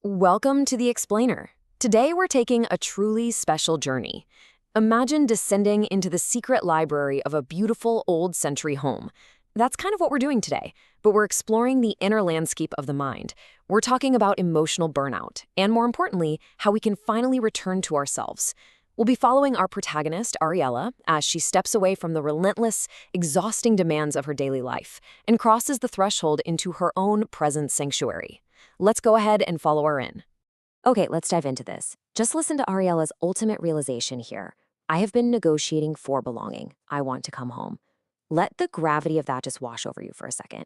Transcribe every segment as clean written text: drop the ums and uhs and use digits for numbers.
Welcome to The Explainer. Today we're taking a truly special journey. Imagine descending into the secret library of a beautiful old century home. That's kind of what we're doing today, but we're exploring the inner landscape of the mind. We're talking about emotional burnout, and more importantly, how we can finally return to ourselves. We'll be following our protagonist, Ariella, as she steps away from the relentless, exhausting demands of her daily life and crosses the threshold into her own present sanctuary. Let's go ahead and follow her in. Okay, let's dive into this. Just listen to Ariella's ultimate realization here. I have been negotiating for belonging. I want to come home. Let the gravity of that just wash over you for a second.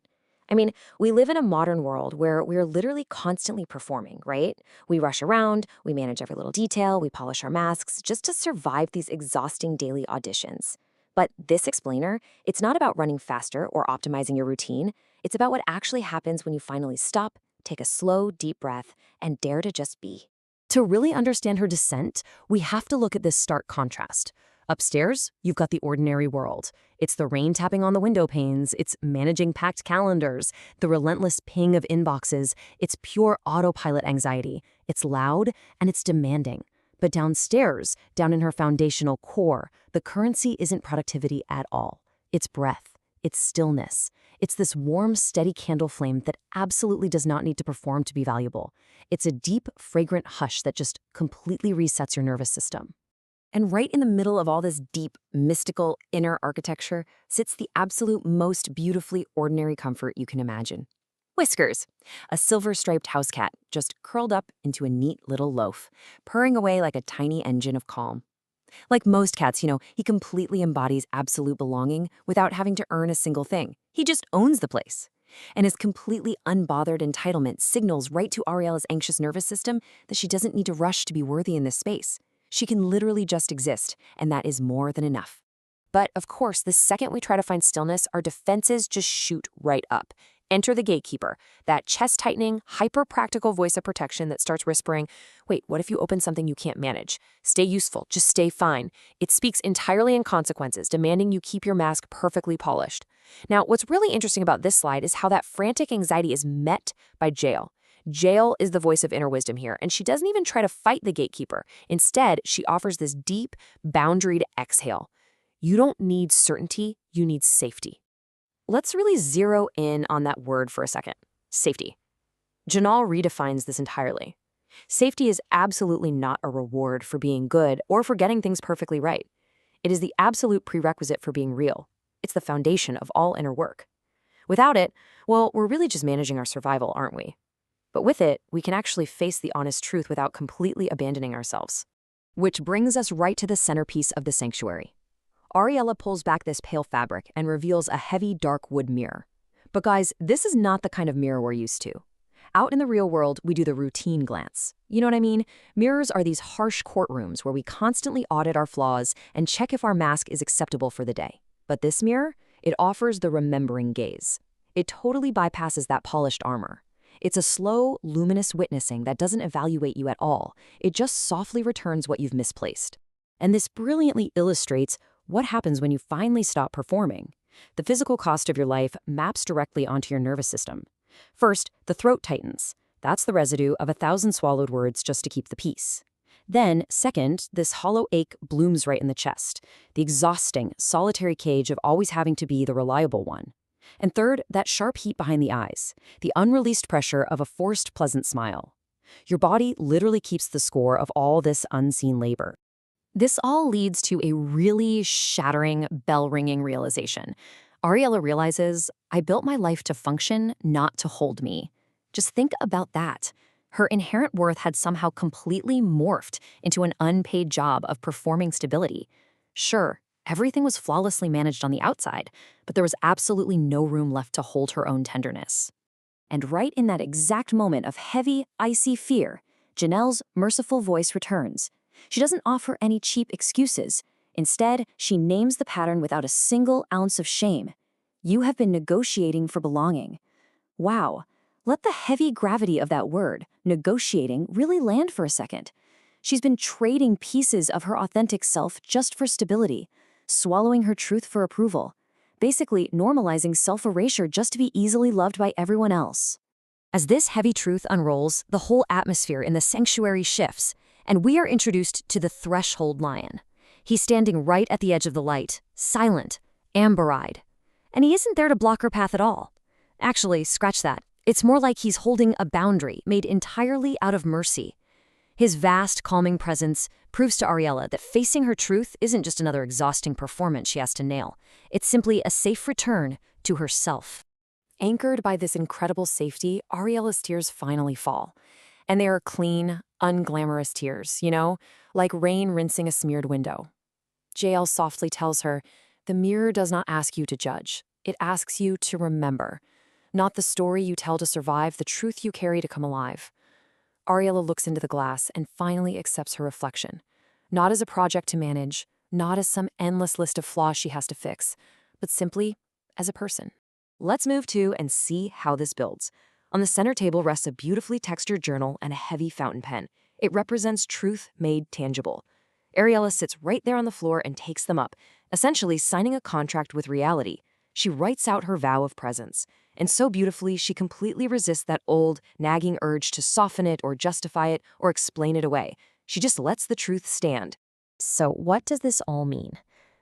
I mean, we live in a modern world where we're literally constantly performing, right? We rush around, we manage every little detail, we polish our masks just to survive these exhausting daily auditions. But this explainer, it's not about running faster or optimizing your routine. It's about what actually happens when you finally stop, take a slow, deep breath, and dare to just be. To really understand her descent, we have to look at this stark contrast. Upstairs, you've got the ordinary world. It's the rain tapping on the window panes, it's managing packed calendars, the relentless ping of inboxes, it's pure autopilot anxiety. It's loud and it's demanding. But downstairs, down in her foundational core, the currency isn't productivity at all. It's breath. It's stillness. It's this warm, steady candle flame that absolutely does not need to perform to be valuable. It's a deep, fragrant hush that just completely resets your nervous system. And right in the middle of all this deep, mystical, inner architecture sits the absolute most beautifully ordinary comfort you can imagine. Whiskers, a silver-striped house cat just curled up into a neat little loaf, purring away like a tiny engine of calm. Like most cats, he completely embodies absolute belonging without having to earn a single thing. He just owns the place. And his completely unbothered entitlement signals right to Ariella's anxious nervous system that she doesn't need to rush to be worthy in this space. She can literally just exist, and that is more than enough. But of course, the second we try to find stillness, our defenses just shoot right up. Enter the gatekeeper, that chest-tightening, hyper-practical voice of protection that starts whispering, wait, what if you open something you can't manage? Stay useful, just stay fine. It speaks entirely in consequences, demanding you keep your mask perfectly polished. Now, what's really interesting about this slide is how that frantic anxiety is met by Jael. Jael is the voice of inner wisdom here, and she doesn't even try to fight the gatekeeper. Instead, she offers this deep, boundaried exhale. You don't need certainty, you need safety. Let's really zero in on that word for a second. Safety. Janal redefines this entirely. Safety is absolutely not a reward for being good or for getting things perfectly right. It is the absolute prerequisite for being real. It's the foundation of all inner work. Without it, well, we're really just managing our survival, aren't we? But with it, we can actually face the honest truth without completely abandoning ourselves. Which brings us right to the centerpiece of the sanctuary. Ariella pulls back this pale fabric and reveals a heavy, dark wood mirror. But guys, this is not the kind of mirror we're used to. Out in the real world, we do the routine glance. You know what I mean? Mirrors are these harsh courtrooms where we constantly audit our flaws and check if our mask is acceptable for the day. But this mirror, it offers the remembering gaze. It totally bypasses that polished armor. It's a slow, luminous witnessing that doesn't evaluate you at all. It just softly returns what you've misplaced. And this brilliantly illustrates what happens when you finally stop performing. The physical cost of your life maps directly onto your nervous system. First, the throat tightens. That's the residue of 1,000 swallowed words just to keep the peace. Then, second, this hollow ache blooms right in the chest, the exhausting, solitary cage of always having to be the reliable one. And third, that sharp heat behind the eyes, the unreleased pressure of a forced, pleasant smile. Your body literally keeps the score of all this unseen labor. This all leads to a really shattering, bell-ringing realization. Ariella realizes, I built my life to function, not to hold me. Just think about that. Her inherent worth had somehow completely morphed into an unpaid job of performing stability. Sure, everything was flawlessly managed on the outside, but there was absolutely no room left to hold her own tenderness. And right in that exact moment of heavy, icy fear, Janelle's merciful voice returns. She doesn't offer any cheap excuses. Instead, she names the pattern without a single ounce of shame. You have been negotiating for belonging. Wow, let the heavy gravity of that word, negotiating, really land for a second. She's been trading pieces of her authentic self just for stability, swallowing her truth for approval, basically normalizing self-erasure just to be easily loved by everyone else. As this heavy truth unrolls, the whole atmosphere in the sanctuary shifts, and we are introduced to the threshold lion. He's standing right at the edge of the light, silent, amber-eyed. And he isn't there to block her path at all. Actually, scratch that. It's more like he's holding a boundary made entirely out of mercy. His vast, calming presence proves to Ariella that facing her truth isn't just another exhausting performance she has to nail. It's simply a safe return to herself. Anchored by this incredible safety, Ariella's tears finally fall. And they are clean, unglamorous tears, like rain rinsing a smeared window. JL softly tells her, "The mirror does not ask you to judge. It asks you to remember. Not the story you tell to survive, the truth you carry to come alive." Ariella looks into the glass and finally accepts her reflection. Not as a project to manage, not as some endless list of flaws she has to fix, but simply as a person. Let's move to and see how this builds. On the center table rests a beautifully textured journal and a heavy fountain pen. It represents truth made tangible. Ariella sits right there on the floor and takes them up, essentially signing a contract with reality. She writes out her vow of presence. And so beautifully, she completely resists that old, nagging urge to soften it or justify it or explain it away. She just lets the truth stand. So what does this all mean?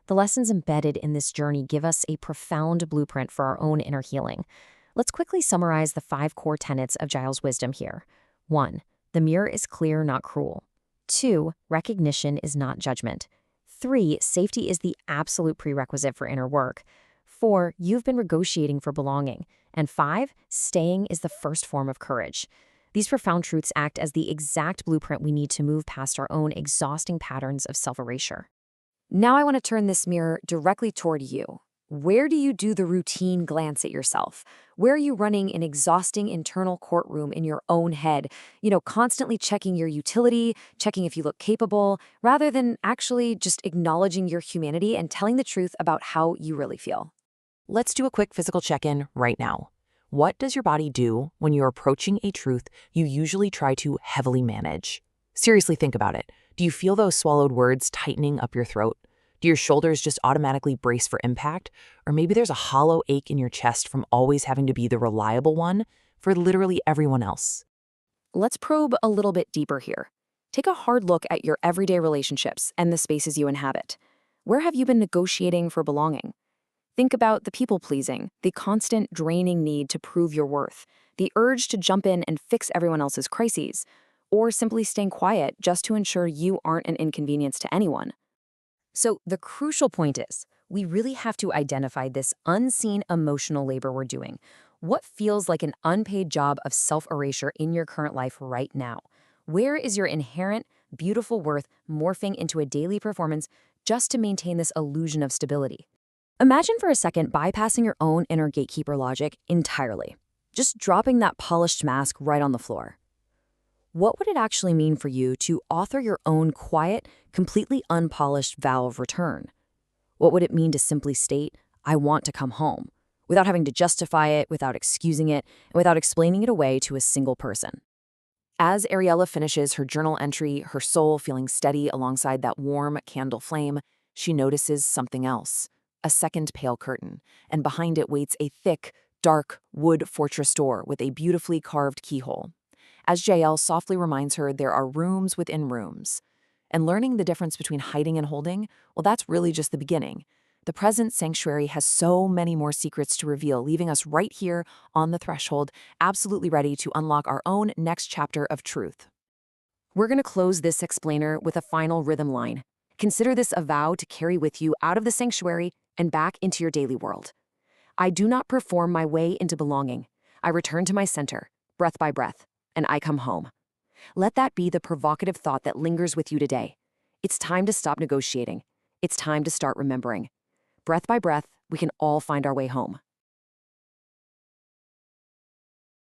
The lessons embedded in this journey give us a profound blueprint for our own inner healing. Let's quickly summarize the 5 core tenets of Giles' wisdom here. 1. The mirror is clear, not cruel. 2. Recognition is not judgment. 3. Safety is the absolute prerequisite for inner work. 4. You've been negotiating for belonging. And 5. Staying is the first form of courage. These profound truths act as the exact blueprint we need to move past our own exhausting patterns of self-erasure. Now I want to turn this mirror directly toward you. Where do you do the routine glance at yourself? Where are you running an exhausting internal courtroom in your own head? Constantly checking your utility, checking if you look capable, rather than actually just acknowledging your humanity and telling the truth about how you really feel. Let's do a quick physical check-in right now. What does your body do when you're approaching a truth you usually try to heavily manage? Seriously, think about it. Do you feel those swallowed words tightening up your throat? Do your shoulders just automatically brace for impact? Or maybe there's a hollow ache in your chest from always having to be the reliable one for literally everyone else. Let's probe a little bit deeper here. Take a hard look at your everyday relationships and the spaces you inhabit. Where have you been negotiating for belonging? Think about the people-pleasing, the constant draining need to prove your worth, the urge to jump in and fix everyone else's crises, or simply staying quiet just to ensure you aren't an inconvenience to anyone. So the crucial point is, we really have to identify this unseen emotional labor we're doing. What feels like an unpaid job of self-erasure in your current life right now? Where is your inherent, beautiful worth morphing into a daily performance just to maintain this illusion of stability? Imagine for a second bypassing your own inner gatekeeper logic entirely. Just dropping that polished mask right on the floor. What would it actually mean for you to author your own quiet, completely unpolished vow of return? What would it mean to simply state, "I want to come home," without having to justify it, without excusing it, and without explaining it away to a single person? As Ariella finishes her journal entry, her soul feeling steady alongside that warm candle flame, she notices something else. A second pale curtain, and behind it waits a thick, dark wood fortress door with a beautifully carved keyhole. As JL softly reminds her, there are rooms within rooms. And learning the difference between hiding and holding, well, that's really just the beginning. The present sanctuary has so many more secrets to reveal, leaving us right here on the threshold, absolutely ready to unlock our own next chapter of truth. We're going to close this explainer with a final rhythm line. Consider this a vow to carry with you out of the sanctuary and back into your daily world. I do not perform my way into belonging. I return to my center, breath by breath, and I come home. Let that be the provocative thought that lingers with you today. It's time to stop negotiating. It's time to start remembering. Breath by breath, we can all find our way home.